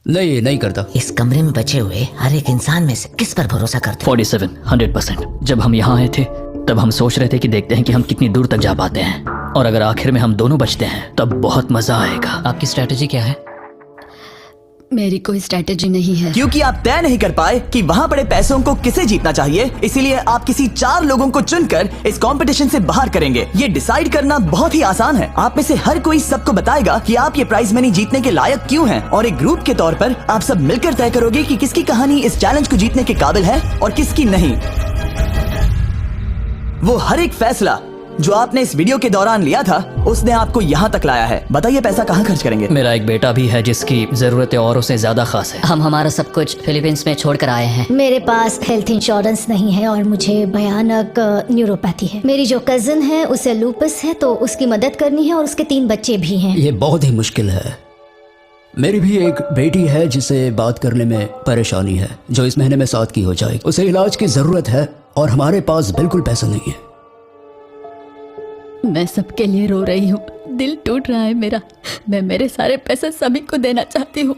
नहीं करता। इस कमरे में बचे हुए हर एक इंसान में से किस पर भरोसा करते हैं? 47, 100%। जब हम यहाँ आए थे तब हम सोच रहे थे कि देखते हैं कि हम कितनी दूर तक जा पाते हैं, और अगर आखिर में हम दोनों बचते हैं तब बहुत मजा आएगा। आपकी स्ट्रेटेजी क्या है? मेरी कोई स्ट्रेटेजी नहीं है। क्योंकि आप तय नहीं कर पाए कि वहाँ पड़े पैसों को किसे जीतना चाहिए, इसीलिए आप किसी 4 लोगों को चुनकर इस कंपटीशन से बाहर करेंगे। ये डिसाइड करना बहुत ही आसान है। आप में से हर कोई सबको बताएगा कि आप ये प्राइज मनी जीतने के लायक क्यों हैं, और एक ग्रुप के तौर पर आप सब मिलकर तय करोगे कि किसकी कहानी इस चैलेंज को जीतने के काबिल है और किसकी नहीं। वो हर एक फैसला जो आपने इस वीडियो के दौरान लिया था, उसने आपको यहाँ तक लाया है। बताइए पैसा कहाँ खर्च करेंगे? मेरा एक बेटा भी है जिसकी जरूरतें औरों से ज्यादा खास है। हम हमारा सब कुछ फिलीपींस में छोड़ कर आए हैं। मेरे पास हेल्थ इंश्योरेंस नहीं है और मुझे भयानक न्यूरोपैथी है। मेरी जो कजिन है उसे लूपस है, तो उसकी मदद करनी है और उसके 3 बच्चे भी हैं। ये बहुत ही मुश्किल है। मेरी भी एक बेटी है जिसे बात करने में परेशानी है, जो इस महीने में 7 की हो जाएगी। उसे इलाज की जरूरत है और हमारे पास बिल्कुल पैसा नहीं है। मैं सबके लिए रो रही हूँ, दिल टूट रहा है मेरा। मैं मेरे सारे पैसे सभी को देना चाहती हूँ।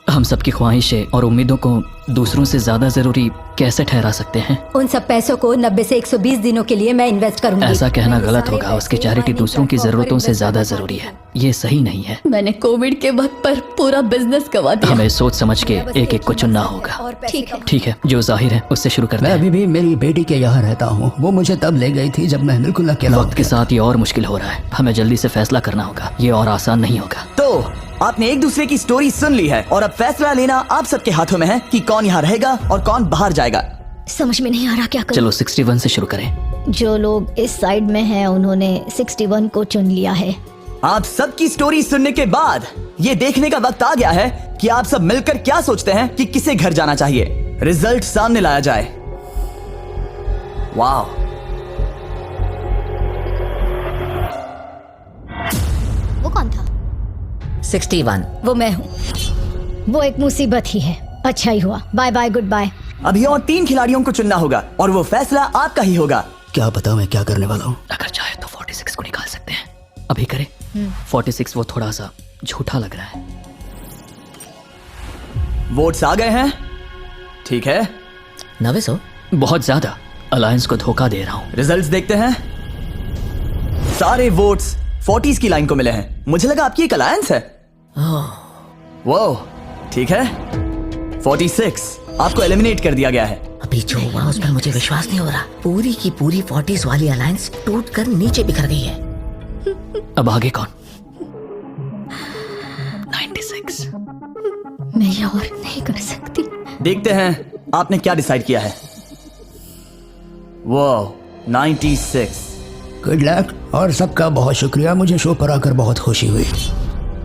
हम सबकी ख्वाहिशें और उम्मीदों को दूसरों से ज्यादा जरूरी कैसे ठहरा सकते हैं? उन सब पैसों को 90 से 120 दिनों के लिए मैं इन्वेस्ट करूंगी। ऐसा कहना गलत होगा। उसकी चैरिटी दूसरों की जरूरतों से ज्यादा जरूरी है। ये सही नहीं है। मैंने कोविड के वक्त पर पूरा बिजनेस गवा दिया। हमें सोच समझ के एक एक को चुनना होगा। ठीक है, जो जाहिर है उससे शुरू करते मैं हैं। अभी भी मेरी बेटी के यहाँ रहता हूँ। वो मुझे तब ले गई थी जब मैं बिल्कुल अकेला वक्त के साथ ये और मुश्किल हो रहा है। हमें जल्दी से फैसला करना होगा। ये और आसान नहीं होगा। तो आपने एक दूसरे की स्टोरी सुन ली है और अब फैसला लेना आप सबके हाथों में है कि कौन यहाँ रहेगा और कौन बाहर जाएगा। समझ में नहीं आ रहा क्या करूं। चलो 61 से शुरू करें। जो लोग इस साइड में हैं उन्होंने 61 को चुन लिया है। आप सबकी स्टोरी सुनने के बाद ये देखने का वक्त आ गया है कि आप सब मिलकर क्या सोचते हैं कि किसे घर जाना चाहिए। रिजल्ट सामने लाया जाए। वाह, वो कौन था? 61। वो मैं हूँ। वो एक मुसीबत ही है। अच्छा ही हुआ। Bye bye, goodbye. अभी और 3 खिलाड़ियों को चुनना होगा और वो फैसला आपका ही होगा। क्या पता मैं क्या करने वाला हूँ। अगर चाहे तो 46 को निकाल सकते हैं। अभी करें? 46 वो थोड़ा सा झूठा लग रहा है। वोट्स आ गए हैं। ठीक है, नर्वस हो? बहुत ज्यादा। अलायंस को धोखा दे रहा हूँ। रिजल्ट्स देखते हैं। सारे वोट्स 40s की लाइन को मिले हैं। मुझे लगा आपकी एक अलायंस है। वो ठीक है, 46 आपको एलिमिनेट कर दिया गया है। अभी जो हुआ उस पर मुझे विश्वास नहीं हो रहा। पूरी की पूरी 40s वाली अलायंस टूट कर नीचे बिखर गई है। अब आगे कौन? 96। मैं ये और नहीं कर सकती। देखते हैं आपने क्या डिसाइड किया है। वो 96। गुड लक और सबका बहुत शुक्रिया। मुझे शो पर आकर बहुत खुशी हुई।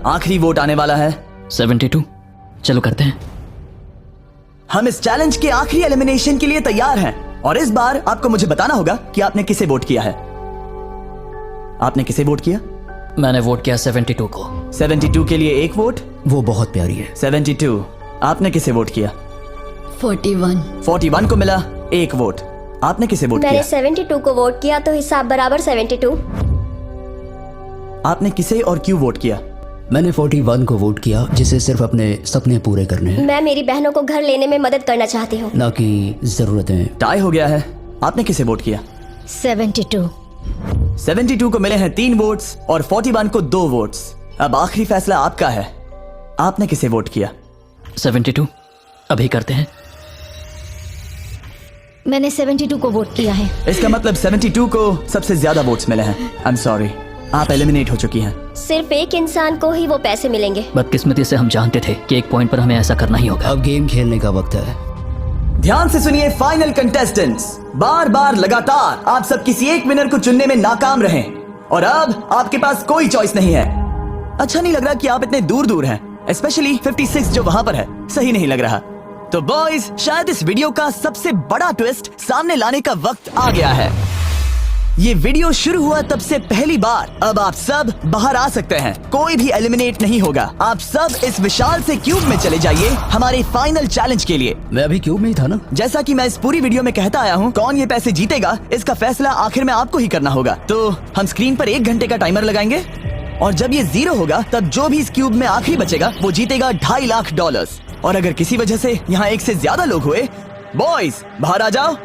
आखिरी वोट आने वाला है। 72। चलो करते हैं। हम इस चैलेंज के आखिरी एलिमिनेशन के लिए तैयार हैं और इस बार आपको मुझे बताना होगा कि आपने किसे वोट किया है। आपने किसे वोट किया? मैंने वोट किया 72 को। 72 के लिए एक वोट। वो बहुत प्यारी है। 72। आपने किसे वोट किया? 41। 41 को मिला एक वोट। आपने किसे वोट मैंने किया? 72 को वोट किया तो हिसाब बराबर 72। आपने किसे और क्यों वोट किया? मैंने 41 को वोट किया, जिसे सिर्फ अपने सपने पूरे करने हैं, मैं मेरी बहनों को घर लेने में मदद करना चाहती हूँ। ना कि जरूरतें। टाई हो गया है। आपने किसे वोट किया? 72। 72 को मिले हैं 3 वोट्स और 41 को 2 वोट्स। अब आखिरी फैसला आपका है। आपने किसे वोट किया? 72। अभी करते हैं। मैंने 72 को वोट किया है। इसका मतलब 72 को सबसे ज्यादा वोट्स मिले हैं। आई एम सॉरी, आप एलिमिनेट हो चुकी हैं। सिर्फ एक इंसान को ही वो पैसे मिलेंगे। बदकिस्मती से हम जानते थे कि एक पॉइंट पर हमें ऐसा करना ही होगा। अब गेम खेलने का वक्त है। ध्यान से सुनिए फाइनल कंटेस्टेंट्स। बार बार लगातार आप सब किसी एक विनर को चुनने में नाकाम रहे और अब आपके पास कोई चॉइस नहीं है। अच्छा नहीं लग रहा कि आप इतने दूर दूर हैं, स्पेशली 56 जो वहां पर है। सही नहीं लग रहा। तो बॉयज, शायद इस वीडियो का सबसे बड़ा ट्विस्ट सामने लाने का वक्त आ गया है। ये वीडियो शुरू हुआ तब से पहली बार। अब आप सब बाहर आ सकते हैं। कोई भी एलिमिनेट नहीं होगा। आप सब इस विशाल से क्यूब में चले जाइए हमारे फाइनल चैलेंज के लिए। मैं अभी क्यूब में ही था ना। जैसा कि मैं इस पूरी वीडियो में कहता आया हूँ, कौन ये पैसे जीतेगा इसका फैसला आखिर में आपको ही करना होगा। तो हम स्क्रीन पर 1 घंटे का टाइमर लगाएंगे और जब ये 0 होगा तब जो भी इस क्यूब में आखिरी बचेगा वो जीतेगा $2.5 लाख। और अगर किसी वजह से यहाँ 1 से ज्यादा लोग हुए, बॉयज बाहर आ जाओ।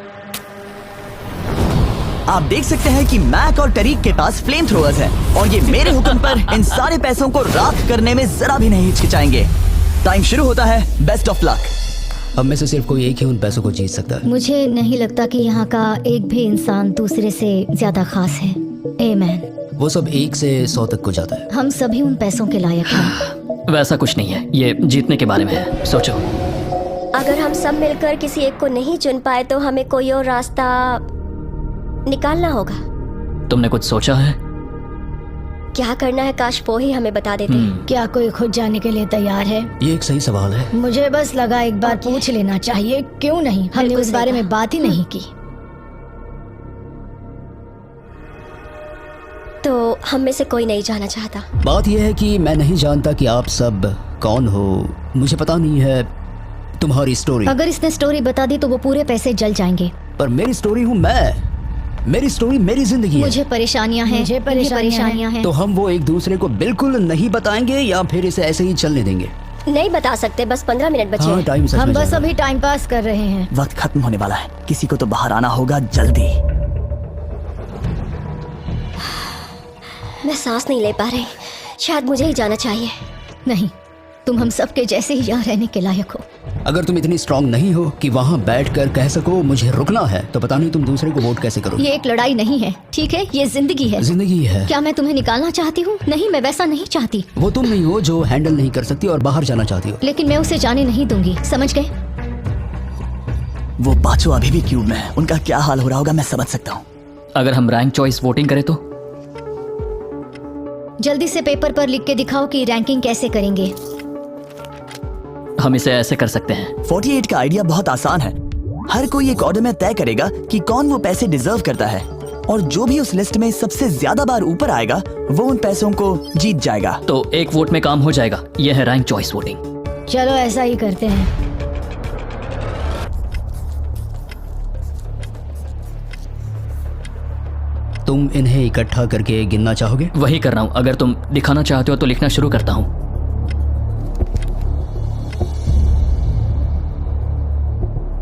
आप देख सकते हैं कि मैक और टरीक के पास फ्लेम थ्रोअर्स हैं और ये मेरे हुक्म पर इन सारे पैसों को राख करने में जरा भी नहीं हिचकिचाएंगे। टाइम शुरू होता है। Best of luck. अब में से सिर्फ कोई एक ही उन पैसों को जीत सकता है। मुझे नहीं लगता कि यहाँ का एक भी इंसान दूसरे से ज्यादा खास है। आमीन। वो सब 1 से 100 तक को जाता है। हम सभी उन पैसों के लायक हैं। वैसा कुछ नहीं है, ये जीतने के बारे में है। सोचो, अगर हम सब मिलकर किसी एक को नहीं चुन पाए तो हमें कोई और रास्ता निकालना होगा। तुमने कुछ सोचा है? क्या करना है काश वो ही हमें बता देते। क्या कोई खुद जाने के लिए तैयार है? ये एक सही सवाल है। मुझे बस लगा एक बार पूछ लेना चाहिए। क्यों नहीं? हमने बिल्कुल उस बारे सही में बात ही नहीं की। तो हम में से कोई नहीं जाना चाहता। बात यह है कि मैं नहीं जानता कि आप सब कौन हो। मुझे पता नहीं है तुम्हारी स्टोरी। अगर इसने स्टोरी बता दी तो वो पूरे पैसे जल जाएंगे। पर मेरी स्टोरी हूँ मैं। मेरी स्टोरी मेरी जिंदगी है। मुझे परेशानियां हैं। मुझे परेशानियां हैं। तो हम वो एक दूसरे को बिल्कुल नहीं बताएंगे या फिर इसे ऐसे ही चलने देंगे? नहीं बता सकते, बस 15 मिनट बचे। हाँ, टाइम सच हम में बस जा रहा अभी टाइम पास कर रहे हैं। वक्त खत्म होने वाला है। किसी को तो बाहर आना होगा जल्दी। मैं सांस नहीं ले पा रही। शायद मुझे ही जाना चाहिए। नहीं, तुम हम सब के जैसे ही यहाँ रहने के लायक हो। है। अगर तुम इतनी स्ट्रांग नहीं हो कि वहाँ बैठकर कह सको मुझे रुकना है, तो पता नहीं तुम दूसरे को वोट कैसे करोगे। ये एक लड़ाई नहीं है, ठीक है? ये जिंदगी है। जिंदगी है। क्या मैं तुम्हें निकालना चाहती हूँ? नहीं, मैं वैसा नहीं चाहती। वो तुम नहीं हो जो हैंडल नहीं कर सकती और बाहर जाना चाहती हो। लेकिन मैं उसे जाने नहीं दूंगी, समझ गए? वो पांचों अभी भी क्यूब में है। उनका क्या हाल हो रहा होगा मैं समझ सकता हूँ। अगर हम रैंक चॉइस वोटिंग करें तो जल्दी से पेपर पर लिख के दिखाओ कि रैंकिंग कैसे करेंगे। हम इसे ऐसे कर सकते हैं। 48 का आइडिया बहुत आसान है। हर कोई एक ऑर्डर में तय करेगा कि कौन वो पैसे डिजर्व करता है, और जो भी उस लिस्ट में सबसे ज्यादा बार ऊपर आएगा वो उन पैसों को जीत जाएगा। तो एक वोट में काम हो जाएगा। यह है रैंक चॉइस वोटिंग। चलो ऐसा ही करते हैं। तुम इन्हें इकट्ठा करके गिनना चाहोगे? वही कर रहा हूँ। अगर तुम दिखाना चाहते हो तो लिखना शुरू करता हूँ।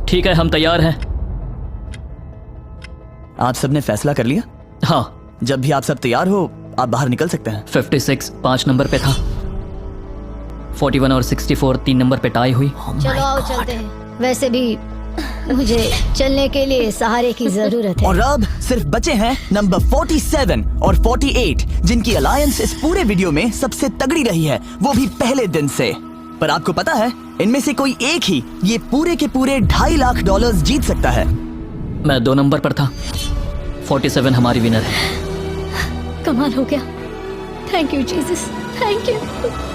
ठीक है, हम तैयार हैं। आप सबने फैसला कर लिया? हाँ। जब भी आप सब तैयार हो आप बाहर निकल सकते हैं। 56 5 नंबर पे था। 41 और 64 3 नंबर पे टाई हुई। चलो आओ चलते हैं। वैसे भी मुझे चलने के लिए सहारे की जरूरत है। और अब सिर्फ बचे हैं नंबर 47 और 48, जिनकी अलायंस इस पूरे वीडियो में सबसे तगड़ी रही है, वो भी पहले दिन से। पर आपको पता है, इनमें से कोई एक ही ये पूरे के पूरे $2.5 लाख जीत सकता है। मैं 2 नंबर पर था। 47 हमारी विनर है। कमाल हो गया। Thank you Jesus, thank you,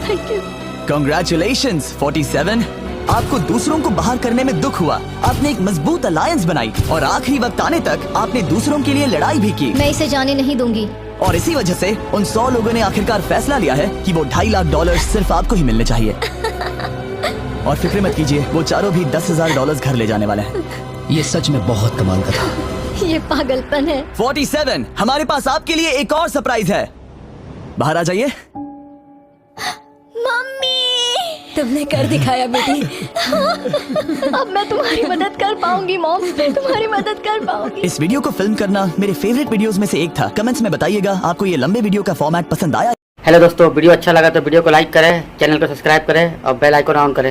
thank you. Congratulations 47। आपको दूसरों को बाहर करने में दुख हुआ, आपने एक मजबूत अलायंस बनाई और आखिरी वक्त आने तक आपने दूसरों के लिए लड़ाई भी की। मैं इसे जाने नहीं दूंगी। और इसी वजह से उन 100 लोगों ने आखिरकार फैसला लिया है कि वो $2.5 लाख सिर्फ आपको ही मिलने चाहिए। और फिक्र मत कीजिए, वो चारों भी $10,000 घर ले जाने वाले हैं। ये सच में बहुत कमाल का था। ये पागलपन है। 47, हमारे पास आपके लिए एक और सरप्राइज है। बाहर आ जाइए। मम्मी, तुमने कर दिखाया बेटी। अब मैं तुम्हारी मदद कर पाऊंगी मॉम, तुम्हारी मदद कर पाऊंगी। इस वीडियो को फिल्म करना मेरे फेवरेट वीडियोस में से एक था। कमेंट्स में बताइएगा आपको ये लंबे वीडियो का फॉर्मेट पसंद आया। हेलो दोस्तों, वीडियो अच्छा लगा तो वीडियो को लाइक करें, चैनल को सब्सक्राइब करें और बेल आइकन ऑन करें।